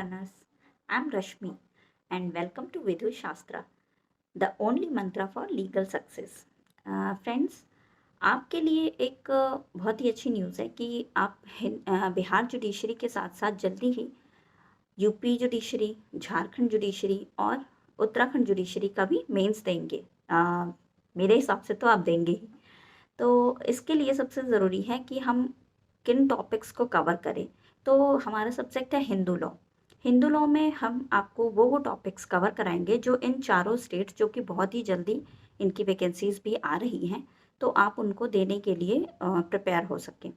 learners. I'm Rashmi and welcome to Vidhu Shastra, the only mantra for legal success. Friends, आपके लिए एक बहुत ही अच्छी न्यूज़ है कि आप बिहार जुडिशरी के साथ साथ जल्दी ही यूपी जुडिशरी, झारखंड जुडिशरी और उत्तराखंड जुडिशरी का भी मेंस देंगे। मेरे हिसाब से तो आप देंगे ही। तो इसके लिए सबसे ज़रूरी है कि हम किन टॉपिक्स को कवर करें। तो हमारा सब्जेक्ट है हिंदू लॉ। हिंदू लॉ में हम आपको वो टॉपिक्स कवर कराएंगे जो इन चारों स्टेट्स, जो कि बहुत ही जल्दी इनकी वैकेंसीज भी आ रही हैं, तो आप उनको देने के लिए प्रिपेयर हो सकें।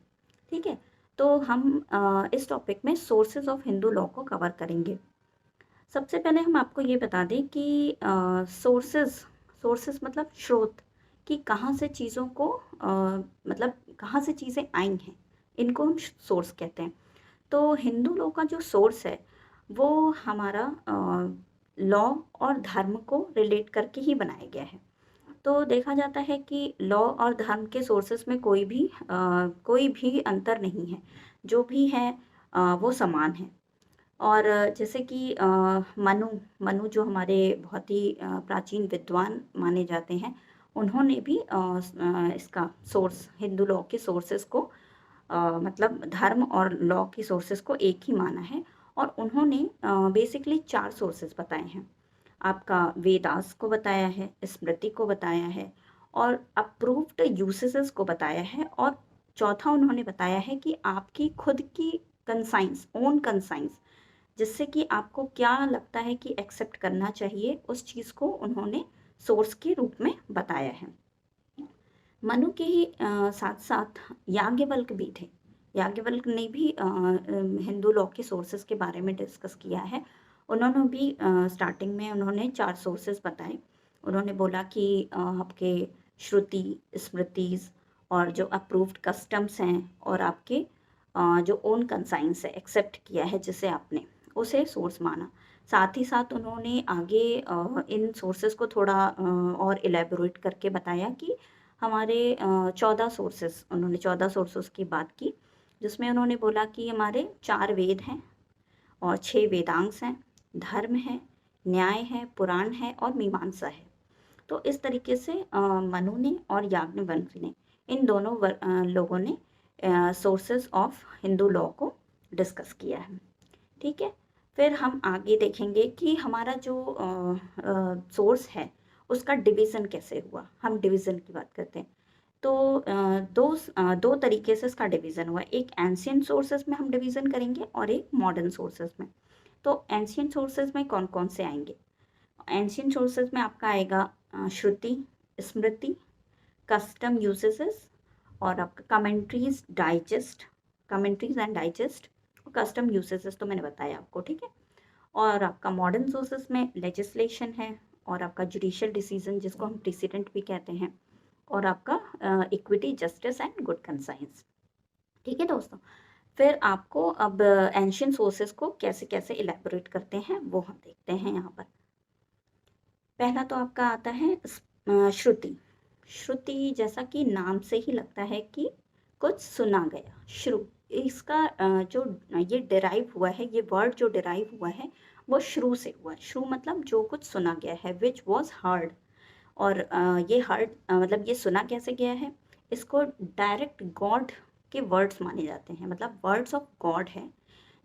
ठीक है, तो हम इस टॉपिक में सोर्सेज ऑफ हिंदू लॉ को कवर करेंगे। सबसे पहले हम आपको ये बता दें कि सोर्सेज मतलब स्रोत, कि कहाँ से चीज़ों को मतलब कहाँ से चीज़ें आई हैं, इनको हम सोर्स कहते हैं। तो हिंदू लॉ का जो सोर्स है वो हमारा लॉ और धर्म को रिलेट करके ही बनाया गया है। तो देखा जाता है कि लॉ और धर्म के सोर्सेस में कोई भी अंतर नहीं है, जो भी है वो समान है। और जैसे कि मनु जो हमारे बहुत ही प्राचीन विद्वान माने जाते हैं, उन्होंने भी इसका सोर्स, हिंदू लॉ के सोर्सेस को मतलब धर्म और लॉ की सोर्सेस को एक ही माना है। और उन्होंने बेसिकली 4 सोर्सेस बताए हैं। आपका वेदास को बताया है, स्मृति को बताया है और अप्रूव्ड यूसेजेस को बताया है। और चौथा उन्होंने बताया है कि आपकी खुद की कंसाइंस, ओन कंसाइंस, जिससे कि आपको क्या लगता है कि एक्सेप्ट करना चाहिए, उस चीज़ को उन्होंने सोर्स के रूप में बताया है। मनु के ही साथ साथ याज्ञवल्क्य भी थे। याज्ञवल्क्य ने भी हिंदू लॉ के सोर्सेज के बारे में डिस्कस किया है। उन्होंने भी स्टार्टिंग में उन्होंने 4 सोर्सेज बताए। उन्होंने बोला कि आपके श्रुति, स्मृतिज और जो अप्रूव्ड कस्टम्स हैं और आपके जो ओन कंसाइंस है, एक्सेप्ट किया है जिसे आपने, उसे सोर्स माना। साथ ही साथ उन्होंने आगे इन सोर्सेज को थोड़ा और इलेबोरेट करके बताया कि हमारे 14 सोर्सेस, उन्होंने 14 सोर्सेस की बात की, जिसमें उन्होंने बोला कि हमारे 4 वेद हैं और 6 वेदांग्स हैं, धर्म है, न्याय है, पुराण है और मीमांसा है। तो इस तरीके से मनु ने और याज्ञवल्क्य ने, इन दोनों लोगों ने सोर्सेस ऑफ हिंदू लॉ को डिस्कस किया है। ठीक है, फिर हम आगे देखेंगे कि हमारा जो सोर्स है उसका डिवीज़न कैसे हुआ। हम डिवीज़न की बात करते हैं। तो दो तरीके से इसका डिवीज़न हुआ। एक एंशियंट सोर्सेज में हम डिवीज़न करेंगे और एक मॉडर्न सोर्सेज में। तो एंशियंट सोर्सेज में कौन कौन से आएंगे? एंशियंट सोर्सेज में आपका आएगा श्रुति, स्मृति, कस्टम यूसेजेस और आपका commentaries and digest. Custom usages तो मैंने बताया आपको, ठीक है। और आपका मॉडर्न सोर्सेस में लेजिस्लेशन है और आपका जुडिशियल डिसीजन, जिसको हम प्रेसिडेंट भी कहते हैं, और आपका equity, justice and good conscience. ठीक है दोस्तों, फिर आपको अब एंशियंट सोर्सेस को कैसे कैसे इलेबोरेट करते हैं वो हम देखते हैं यहाँ पर। पहला तो आपका आता है श्रुति। श्रुति जैसा कि नाम से ही लगता है कि कुछ सुना गया। श्रु, इसका जो ये डिराइव हुआ है, ये वर्ड जो डिराइव हुआ है वो श्रु से हुआ है। श्रु मतलब जो कुछ सुना गया है, विच वॉज हर्ड। और ये हर्ड मतलब ये सुना कैसे गया है, इसको डायरेक्ट गॉड के वर्ड्स माने जाते हैं, मतलब वर्ड्स ऑफ गॉड है,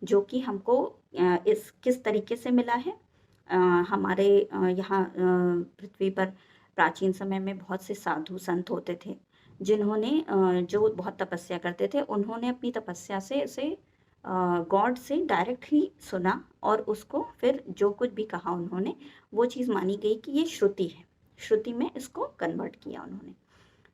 जो कि हमको इस किस तरीके से मिला है। हमारे यहाँ पृथ्वी पर प्राचीन समय में बहुत से साधु संत होते थे, जिन्होंने जो बहुत तपस्या करते थे, उन्होंने अपनी तपस्या से इसे गॉड से डायरेक्ट ही सुना और उसको फिर जो कुछ भी कहा उन्होंने, वो चीज़ मानी गई कि ये श्रुति है। श्रुति में इसको कन्वर्ट किया उन्होंने।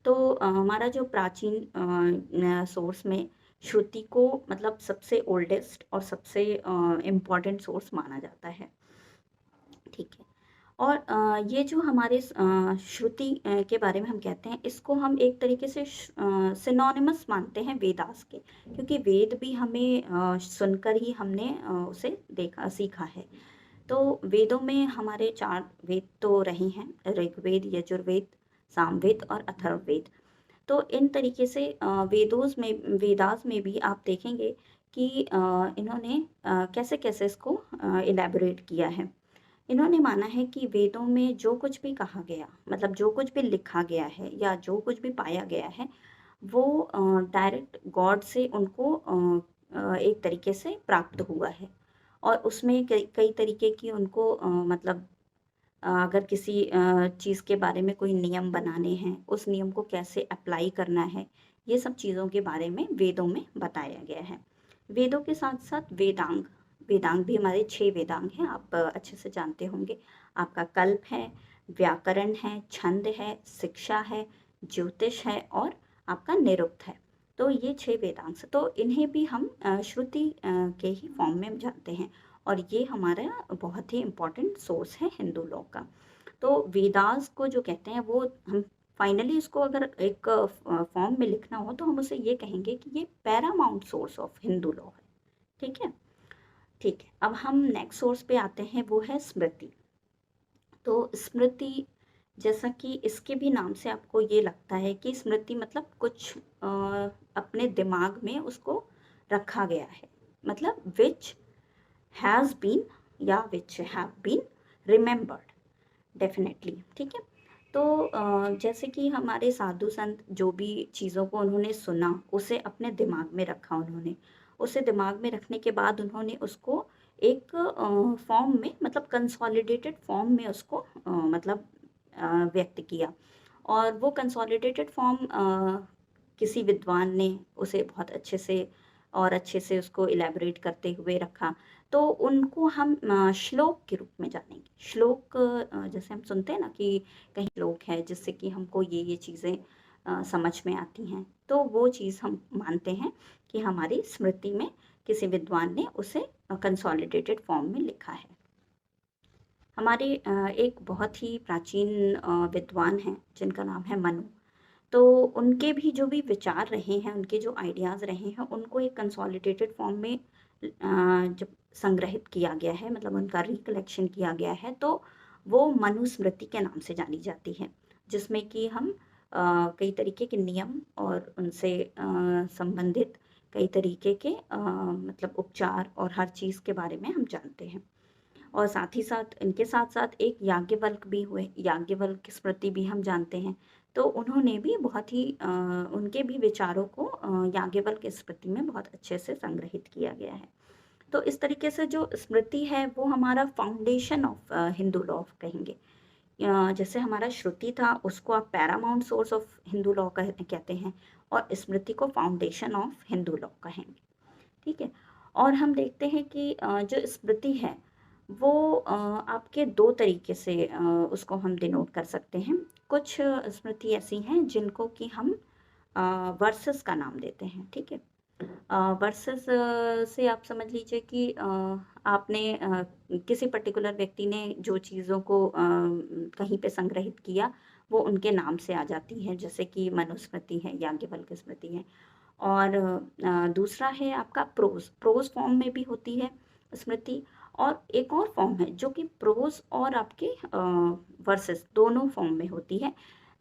तो हमारा जो प्राचीन सोर्स में श्रुति को मतलब सबसे ओल्डेस्ट और सबसे इम्पॉर्टेंट सोर्स माना जाता है। ठीक है, और ये जो हमारे श्रुति के बारे में हम कहते हैं, इसको हम एक तरीके से सिनोनिमस मानते हैं वेदास के, क्योंकि वेद भी हमें सुनकर ही हमने उसे सीखा है। तो वेदों में हमारे 4 वेद तो रहे हैं, ऋग्वेद, यजुर्वेद, सामवेद और अथर्ववेद। तो इन तरीके से वेदास में भी आप देखेंगे कि इन्होंने कैसे कैसे इसको इलेबोरेट किया है। इन्होंने माना है कि वेदों में जो कुछ भी कहा गया, मतलब जो कुछ भी लिखा गया है या जो कुछ भी पाया गया है, वो डायरेक्ट गॉड से उनको एक तरीके से प्राप्त हुआ है। और उसमें कई कई तरीके की उनको मतलब अगर किसी चीज़ के बारे में कोई नियम बनाने हैं, उस नियम को कैसे अप्लाई करना है, ये सब चीज़ों के बारे में वेदों में बताया गया है। वेदों के साथ-साथ वेदांग, वेदांग भी हमारे 6 वेदांग हैं, आप अच्छे से जानते होंगे। आपका कल्प है, व्याकरण है, छंद है, शिक्षा है, ज्योतिष है और आपका निरुक्त है। तो ये 6 वेदांग हैं, तो इन्हें भी हम श्रुति के ही फॉर्म में जानते हैं। और ये हमारा बहुत ही इम्पोर्टेंट सोर्स है हिंदू लॉ का। तो वेदास को जो कहते हैं वो हम फाइनली इसको अगर एक फॉर्म में लिखना हो तो हम उसे ये कहेंगे कि ये Paramount source of Hindu law है। ठीक है, ठीक है। अब हम नेक्स्ट सोर्स पे आते हैं, वो है स्मृति। तो स्मृति, जैसा कि इसके भी नाम से आपको ये लगता है कि स्मृति मतलब कुछ अपने दिमाग में उसको रखा गया है, मतलब विच हैज़ बीन या which have been remembered definitely. ठीक है, तो जैसे कि हमारे साधु संत जो भी चीज़ों को उन्होंने सुना, उसे अपने दिमाग में रखा उन्होंने, उसे दिमाग में रखने के बाद उन्होंने उसको एक फॉर्म में, मतलब कंसोलिडेटेड फॉर्म में उसको मतलब व्यक्त किया। और वो कंसोलिडेटेड फॉर्म किसी विद्वान ने उसे बहुत अच्छे से और अच्छे से उसको इलेबोरेट करते हुए रखा। तो उनको हम श्लोक के रूप में जानेंगे। श्लोक जैसे हम सुनते हैं ना कि कहीं श्लोक है जिससे कि हमको ये चीज़ें समझ में आती हैं, तो वो चीज़ हम मानते हैं कि हमारी स्मृति में किसी विद्वान ने उसे कंसोलिडेटेड फॉर्म में लिखा है। हमारे एक बहुत ही प्राचीन विद्वान हैं जिनका नाम है मनु। तो उनके भी जो भी विचार रहे हैं, उनके जो आइडियाज़ रहे हैं, उनको एक कंसोलिडेटेड फॉर्म में जब संग्रहित किया गया है, मतलब उनका रिकलेक्शन किया गया है, तो वो मनुस्मृति के नाम से जानी जाती है, जिसमें कि हम कई तरीके के नियम और उनसे संबंधित कई तरीके के मतलब उपचार और हर चीज़ के बारे में हम जानते हैं। और साथ ही साथ इनके साथ-साथ एक याज्ञवल्क्य भी हुए, याज्ञवल्क्य की स्मृति भी हम जानते हैं। तो उन्होंने भी बहुत ही उनके भी विचारों को याज्ञवल्क्य की स्मृति में बहुत अच्छे से संग्रहित किया गया है। तो इस तरीके से जो स्मृति है वो हमारा फाउंडेशन ऑफ हिंदू लॉ कहेंगे। जैसे हमारा श्रुति था उसको आप Paramount source of Hindu law कहते हैं, और स्मृति को फाउंडेशन ऑफ हिंदू लॉ कहेंगे। ठीक है, और हम देखते हैं कि जो स्मृति है वो आपके 2 तरीके से उसको हम डिनोट कर सकते हैं। कुछ स्मृति ऐसी हैं जिनको कि हम वर्सेस का नाम देते हैं। ठीक है, वर्सेस से आप समझ लीजिए कि आपने किसी पर्टिकुलर व्यक्ति ने जो चीज़ों को कहीं पे संग्रहित किया, वो उनके नाम से आ जाती है, जैसे कि मनुस्मृति है, याज्ञवल्क्य स्मृति है। और दूसरा है आपका प्रोज़, प्रोज़ फॉर्म में भी होती है स्मृति, और एक और फॉर्म है जो कि प्रोज़ और आपके वर्सेस दोनों फॉर्म में होती है।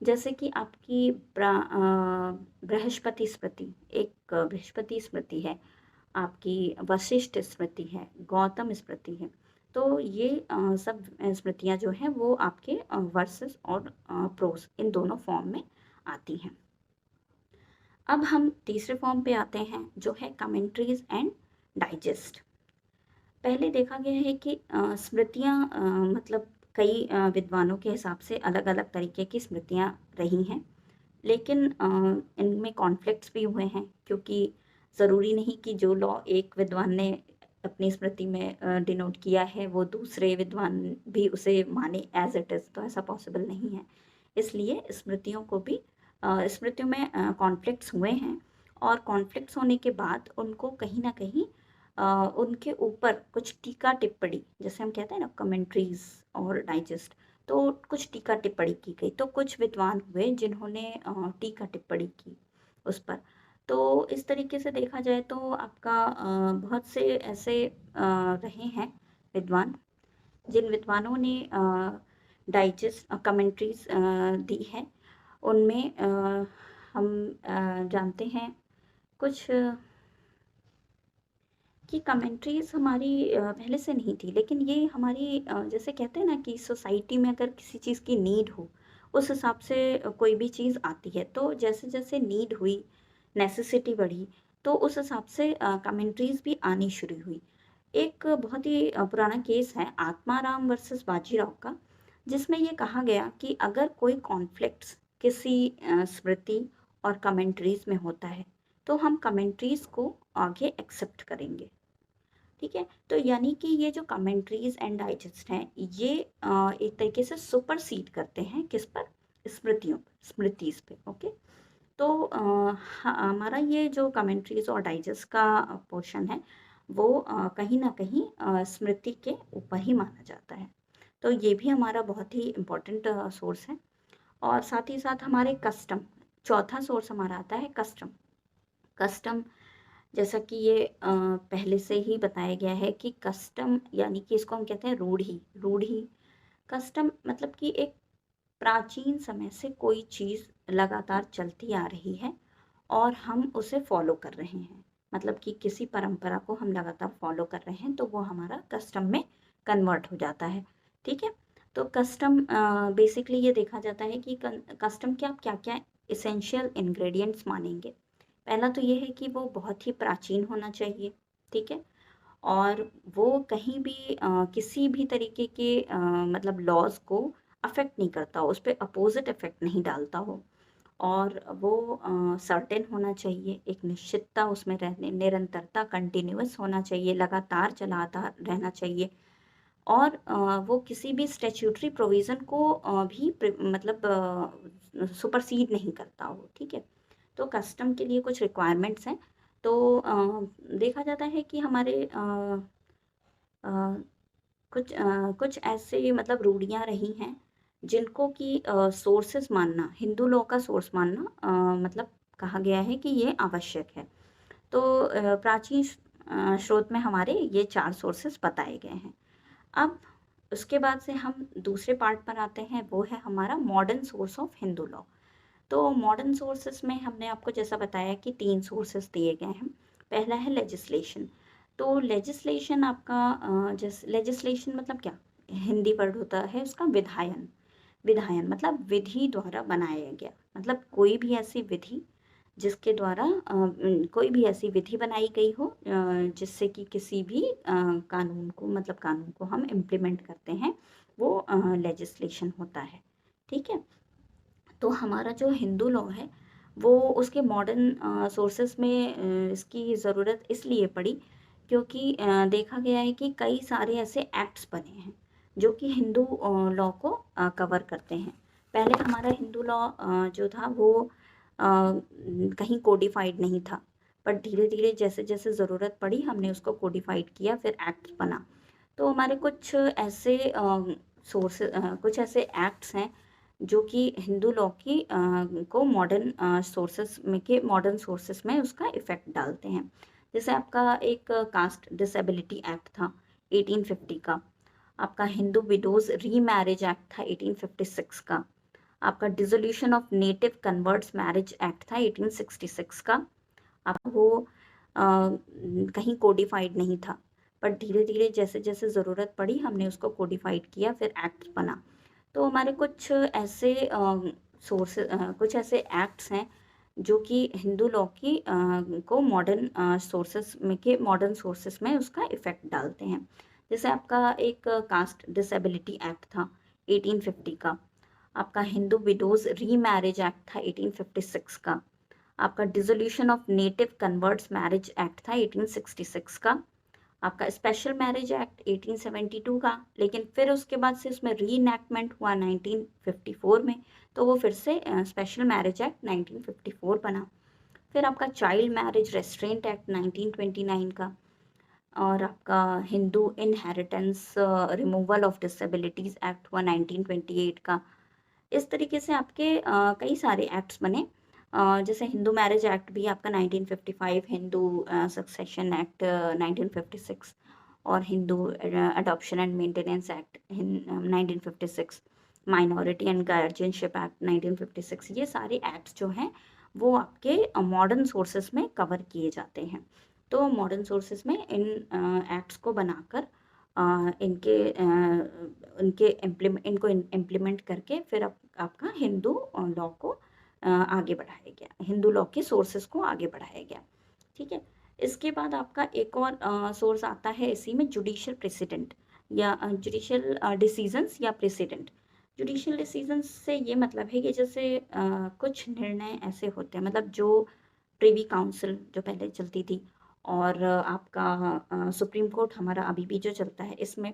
जैसे कि आपकी बृहस्पति स्मृति, एक बृहस्पति स्मृति है, आपकी वशिष्ठ स्मृति है, गौतम स्मृति है। तो ये सब स्मृतियाँ जो हैं वो आपके वर्सेस और प्रोज़ इन दोनों फॉर्म में आती हैं। अब हम तीसरे फॉर्म पे आते हैं जो है कमेंट्रीज एंड डाइजेस्ट। पहले देखा गया है कि स्मृतियाँ मतलब कई विद्वानों के हिसाब से अलग-अलग तरीके की स्मृतियाँ रही हैं, लेकिन इनमें कॉन्फ्लिक्ट्स भी हुए हैं, क्योंकि ज़रूरी नहीं कि जो लॉ एक विद्वान ने अपनी स्मृति में डिनोट किया है वो दूसरे विद्वान भी उसे माने एज इट इज़, तो ऐसा पॉसिबल नहीं है। इसलिए स्मृतियों को भी स्मृतियों में कॉन्फ्लिक्ट्स हुए हैं, और कॉन्फ्लिक्ट्स होने के बाद उनको कहीं ना कहीं उनके ऊपर कुछ टीका टिप्पणी, जैसे हम कहते हैं ना कमेंट्रीज और डाइजेस्ट, तो कुछ टीका टिप्पणी की गई। तो कुछ विद्वान हुए जिन्होंने टीका टिप्पणी की उस पर। तो इस तरीके से देखा जाए तो आपका बहुत से ऐसे रहे हैं विद्वान, जिन विद्वानों ने डाइजेस्ट कमेंट्रीज दी है। उनमें हम जानते हैं कुछ कि कमेंट्रीज़ हमारी पहले से नहीं थी, लेकिन ये हमारी जैसे कहते हैं ना कि सोसाइटी में अगर किसी चीज़ की नीड हो, उस हिसाब से कोई भी चीज़ आती है। तो जैसे-जैसे नीड हुई, नेसेसिटी बढ़ी, तो उस हिसाब से कमेंट्रीज़ भी आनी शुरू हुई। एक बहुत ही पुराना केस है आत्माराम वर्सेस बाजीराव का, जिसमें ये कहा गया कि अगर कोई कॉन्फ्लिक्ट्स किसी स्मृति और कमेंट्रीज़ में होता है, तो हम कमेंट्रीज़ को आगे एक्सेप्ट करेंगे। ठीक है? तो यानी कि ये जो कमेंट्रीज़ एंड डाइजेस्ट हैं, ये एक तरीके से सुपरसीड करते हैं किस पर? स्मृतियों पर, स्मृतिज़ पे, ओके? तो हमारा ये जो कमेंट्रीज़ और डाइजेस्ट का पोर्शन है, वो कहीं न कहीं स्मृति के ऊपर ही माना जाता है। तो ये भी हमारा बहुत ही इम्पोर्टेंट सोर्स है। और साथ ही साथ हमारे कस्टम, चौथा सोर्स हमारा आता है कस्टम। कस्टम जैसा कि ये पहले से ही बताया गया है कि कस्टम यानी कि इसको हम कहते हैं रूढ़ी। रूढ़ी, कस्टम मतलब कि एक प्राचीन समय से कोई चीज़ लगातार चलती आ रही है और हम उसे फॉलो कर रहे हैं। मतलब कि किसी परंपरा को हम लगातार फॉलो कर रहे हैं, तो वो हमारा कस्टम में कन्वर्ट हो जाता है। ठीक है? तो कस्टम बेसिकली ये देखा जाता है कि कस्टम के आप क्या-क्या एसेंशियल इंग्रेडिएंट्स मानेंगे। पहला तो ये है कि वो बहुत ही प्राचीन होना चाहिए, ठीक है? और वो कहीं भी किसी भी तरीके के मतलब लॉज़ को अफ़ेक्ट नहीं करता हो, उसपे अपोज़िट इफ़ेक्ट नहीं डालता हो। और वो सर्टेन होना चाहिए, एक निश्चितता उसमें रहने, निरंतरता, कंटिन्यूअस होना चाहिए, लगातार चलाता रहना चाहिए। और वो किसी भी स्टैट्यूटरी प्रोविज़न को भी मतलब सुपरसीड नहीं करता हो, ठीक है? तो कस्टम के लिए कुछ रिक्वायरमेंट्स हैं। तो देखा जाता है कि हमारे अ, कुछ ऐसे मतलब रूढ़ियाँ रही हैं, जिनको कि सोर्सेज़ मानना, हिंदू लॉ का सोर्स मानना मतलब कहा गया है कि ये आवश्यक है। तो प्राचीन स्रोत में हमारे ये 4 सोर्सेज़ बताए गए हैं। अब उसके बाद से हम दूसरे पार्ट पर आते हैं, वो है हमारा modern source of Hindu law. तो मॉडर्न सोर्सेस में हमने आपको जैसा बताया कि 3 सोर्सेस दिए गए हैं। पहला है लेजिस्लेशन। तो लेजिस्लेशन आपका लेजिस्लेशन मतलब क्या? हिंदी वर्ड होता है उसका विधायन। विधायन मतलब विधि द्वारा बनाया गया। मतलब कोई भी ऐसी विधि जिसके द्वारा कोई भी ऐसी विधि बनाई गई हो जिससे कि किसी भी कानून को मतलब कानून को हम इम्प्लीमेंट करते हैं, वो लेजिस्लेशन होता है। ठीक है? तो हमारा जो हिंदू लॉ है, वो उसके मॉडर्न सोर्सेस में इसकी ज़रूरत इसलिए पड़ी क्योंकि देखा गया है कि कई सारे ऐसे एक्ट्स बने हैं जो कि हिंदू लॉ को कवर करते हैं। पहले हमारा हिंदू लॉ जो था वो कहीं कोडिफाइड नहीं था, पर धीरे-धीरे जैसे-जैसे ज़रूरत पड़ी हमने उसको कोडिफाइड किया, फिर एक्ट बना। तो हमारे कुछ ऐसे कुछ ऐसे एक्ट्स हैं जो कि हिंदू लॉ की को मॉडर्न सोर्सेस में उसका इफ़ेक्ट डालते हैं। जैसे आपका एक कास्ट डिसेबिलिटी एक्ट था 1850 का, आपका हिंदू विडोज़ रीमैरिज एक्ट था 1856 का, आपका dissolution of native converts marriage act था 1866 का। अब वो कहीं कोडिफाइड नहीं था, पर धीरे-धीरे जैसे-जैसे ज़रूरत पड़ी हमने उसको कोडिफाइड किया, फिर एक्ट बना। तो हमारे कुछ ऐसे कुछ ऐसे एक्ट्स हैं जो कि हिंदू लॉ की को मॉडर्न सोर्सेस में उसका इफ़ेक्ट डालते हैं। जैसे आपका एक कास्ट डिसेबिलिटी एक्ट था 1850 का, आपका हिंदू विडोज़ रीमैरिज एक्ट था 1856 का, आपका dissolution of native converts marriage act था 1866 का, आपका स्पेशल मैरिज एक्ट 1872 का, लेकिन फिर उसके बाद से उसमें रीइनैक्टमेंट हुआ 1954 में, तो वो फिर से स्पेशल मैरिज एक्ट 1954 बना। फिर आपका चाइल्ड मैरिज रेस्ट्रेंट एक्ट 1929 का, और आपका Hindu inheritance removal of disabilities act हुआ 1928 का। इस तरीके से आपके कई सारे एक्ट्स बने। जैसे हिंदू मैरिज एक्ट भी आपका 1955, हिंदू सक्सेशन एक्ट 1956 और Hindu adoption and maintenance act 1956, minority and guardianship act 1956, ये सारे एक्ट्स जो हैं वो आपके मॉडर्न सोर्सेस में कवर किए जाते हैं। तो मॉडर्न सोर्सेज में इन एक्ट्स को बनाकर इनको इम्प्लीमेंट करके फिर आपका हिंदू लॉ को आगे बढ़ाया गया, हिंदू लॉ के सोर्सेज को आगे बढ़ाया गया। ठीक है, इसके बाद आपका एक और सोर्स आता है इसी में, जुडिशियल प्रेसिडेंट या जुडिशियल डिसीजंस या प्रेसिडेंट। जुडिशियल डिसीजंस से ये मतलब है कि जैसे कुछ निर्णय ऐसे होते हैं, मतलब जो प्रिवी काउंसिल जो पहले चलती थी और आपका सुप्रीम कोर्ट हमारा अभी भी जो चलता है, इसमें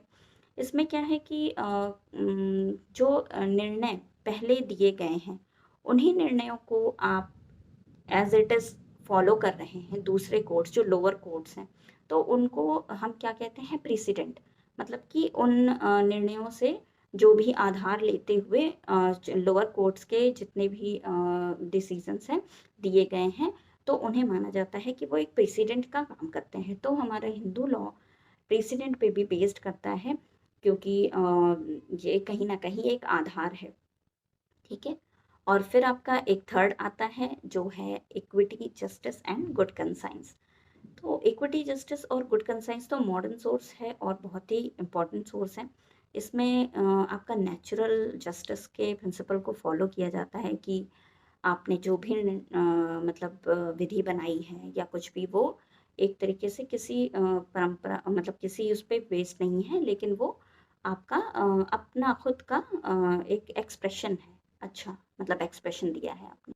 इसमें क्या है कि जो निर्णय पहले दिए गए हैं उन्हीं निर्णयों को आप एज इट इज़ फॉलो कर रहे हैं दूसरे कोर्ट्स, जो लोअर कोर्ट्स हैं, तो उनको हम क्या कहते हैं, प्रेसिडेंट। मतलब कि उन निर्णयों से जो भी आधार लेते हुए लोअर कोर्ट्स के जितने भी डिसीजंस हैं दिए गए हैं, तो उन्हें माना जाता है कि वो एक प्रेसिडेंट का काम करते हैं। तो हमारा हिंदू लॉ प्रेसिडेंट पे भी बेस्ड करता है, क्योंकि ये कहीं ना कहीं एक आधार है। ठीक है, और फिर आपका एक थर्ड आता है जो है equity, justice and good conscience. तो इक्विटी, जस्टिस और गुड कंसाइंस तो मॉडर्न सोर्स है और बहुत ही इम्पोर्टेंट सोर्स है। इसमें आपका नेचुरल जस्टिस के प्रिंसिपल को फॉलो किया जाता है कि आपने जो भी मतलब विधि बनाई है या कुछ भी, वो एक तरीके से किसी परंपरा, मतलब किसी उस पे बेस्ड नहीं है, लेकिन वो आपका अपना खुद का एक एक्सप्रेशन है। अच्छा, मतलब एक्सप्रेशन दिया है आपने।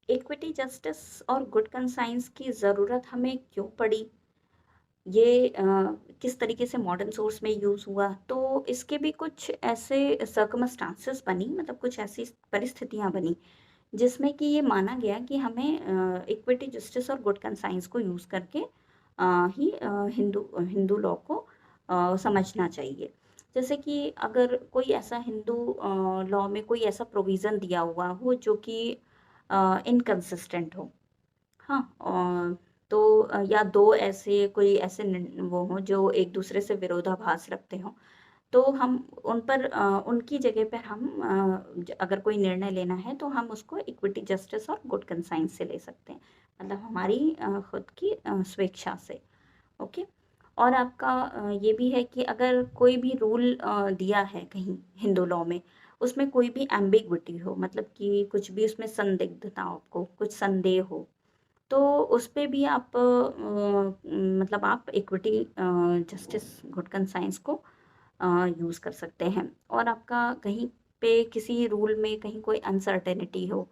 इक्विटी, जस्टिस और गुड कंसाइंस की ज़रूरत हमें क्यों पड़ी, ये किस तरीके से मॉडर्न सोर्स में यूज़ हुआ, तो इसके भी कुछ ऐसे सर्कमस्टांसेस बनी, मतलब कुछ ऐसी परिस्थितियाँ बनी जिसमें कि ये माना गया कि हमें इक्विटी, जस्टिस और गुड कंसाइंस को यूज़ करके ही हिंदू हिंदू लॉ को समझना चाहिए। जैसे कि अगर कोई ऐसा हिंदू लॉ में कोई ऐसा प्रोविज़न दिया हुआ हो जो कि इनकंसिस्टेंट हो, हाँ, तो या दो ऐसे कोई ऐसे वो हों जो एक दूसरे से विरोधाभास रखते हों, तो हम उन पर उनकी जगह पर हम अगर कोई निर्णय लेना है तो हम उसको इक्विटी, जस्टिस और गुड कंसाइंस से ले सकते हैं, मतलब हमारी खुद की स्वेच्छा से। ओके, और आपका ये भी है कि अगर कोई भी रूल दिया है कहीं हिंदू लॉ में, उसमें कोई भी एम्बिग्विटी हो, मतलब कि कुछ भी उसमें संदिग्धता, आपको कुछ संदेह हो, तो उस पे भी आप मतलब आप इक्विटी, जस्टिस, गुड कंसाइंस को यूज़ कर सकते हैं। और आपका कहीं पे किसी रूल में कहीं कोई अनसर्टेनिटी हो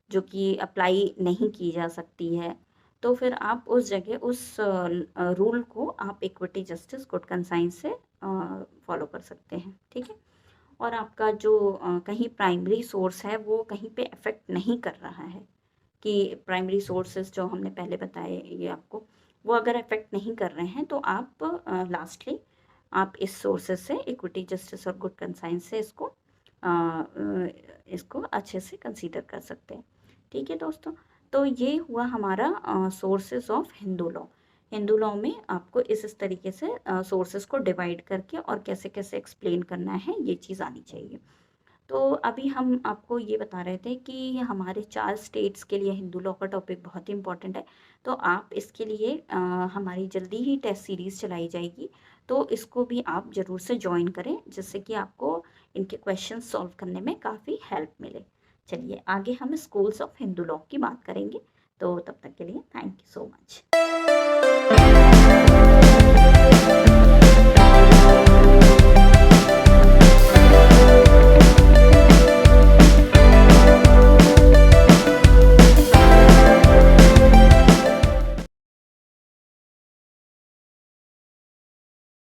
जो कि अप्लाई नहीं की जा सकती है, तो फिर आप उस जगह उस रूल को आप इक्विटी, जस्टिस, गुड कंसाइंस से फॉलो कर सकते हैं। ठीक है, और आपका जो कहीं प्राइमरी सोर्स है वो कहीं पे अफेक्ट नहीं कर रहा है, कि प्राइमरी सोर्सेज जो हमने पहले बताए ये आपको, वो अगर अफेक्ट नहीं कर रहे हैं, तो आप लास्टली आप इस सोर्सेज से इक्विटी, जस्टिस और गुड कंसाइंस से इसको अच्छे से कंसीडर कर सकते हैं। ठीक है दोस्तों, तो ये हुआ हमारा sources of Hindu law. Hindu law में आपको इस तरीके से सोर्सेज को डिवाइड करके और कैसे कैसे एक्सप्लेन करना है, ये चीज़ आनी चाहिए। तो अभी हम आपको ये बता रहे थे कि हमारे 4 स्टेट्स के लिए हिंदू लॉ का टॉपिक बहुत ही इम्पोर्टेंट है। तो आप इसके लिए हमारी जल्दी ही टेस्ट सीरीज़ चलाई जाएगी, तो इसको भी आप ज़रूर से जॉइन करें, जिससे कि आपको इनके क्वेश्चंस सॉल्व करने में काफ़ी हेल्प मिले। चलिए आगे हम स्कूल्स ऑफ हिंदू लॉ की बात करेंगे, तो तब तक के लिए थैंक यू सो मच।